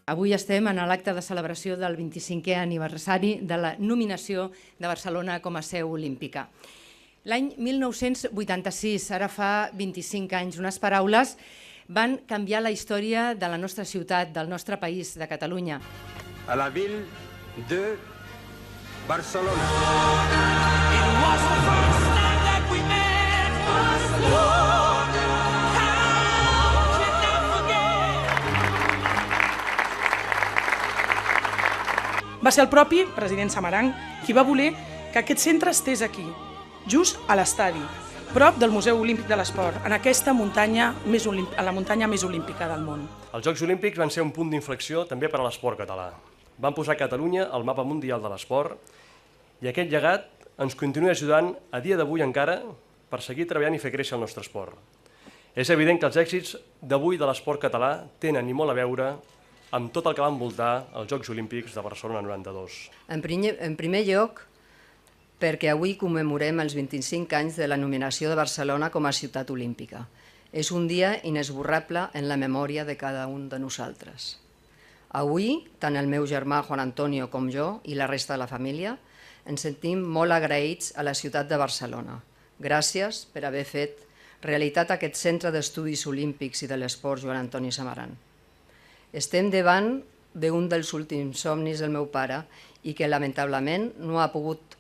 Avui estem en l'acte de celebració del 25è aniversari de la nominació de Barcelona com a seu olímpica. L'any 1986, ara fa 25 anys, unes paraules van canviar la història de la nostra ciutat, del nostre país, de Catalunya. A la ville de Barcelona. Va ser el propi president Samaranch qui va voler que aquest centre estés aquí, just a l'estadi, prop del Museu Olímpic de l'Esport, en aquesta muntanya la muntanya més olímpica del món. Els Jocs Olímpics van ser un punt d'inflexió també per a l'esport català. Van posar Catalunya al mapa mundial de l'esport i aquest llegat ens continua ajudant a dia d'avui encara per seguir treballant i fer créixer el nostre esport. És evident que els èxits d'avui de l'esport català tenen i molt a veure amb tot el que va envoltar els Jocs Olímpics de Barcelona 92. En primer lloc, perquè avui commemorem els 25 anys de la nominació de Barcelona com a ciutat olímpica. És un dia inesborrable en la memòria de cada un de nosaltres. Avui, tant el meu germà Juan Antonio com jo i la resta de la família ens sentim molt agraïts a la ciutat de Barcelona. Gràcies per haver fet realitat aquest centre d'estudis olímpics i de l'esport Joan Antoni Samaranch. Estem davant d'un dels últims somnis del meu pare i que lamentablement no ha pogut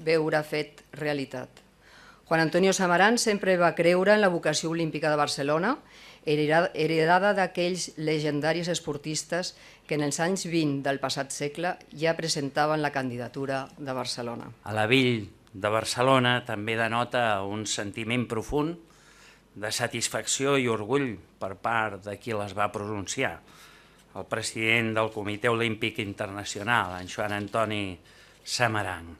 veure fet realitat. Juan Antonio Samaranch sempre va creure en la vocació olímpica de Barcelona, heredada d'aquells legendaris esportistes que en els anys 20 del passat segle ja presentaven la candidatura de Barcelona. A la Ville de Barcelona també denota un sentiment profund de satisfacció i orgull per part de qui les va pronunciar. El president del Comitè Olímpic Internacional, en Joan Antoni Samaranch.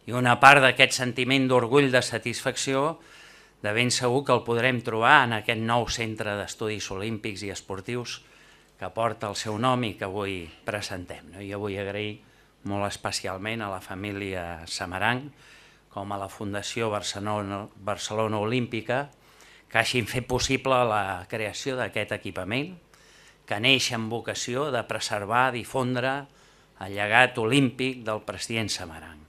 I una part d'aquest sentiment d'orgull, de satisfacció, de ben segur que el podrem trobar en aquest nou centre d'estudis olímpics i esportius que porta el seu nom i que avui presentem. I jo vull agrair molt especialment a la família Samaranch, com a la Fundació Barcelona Olímpica, que hagin fet possible la creació d'aquest equipament, que neix amb vocació de preservar, difondre el llegat olímpic del president Samaranch.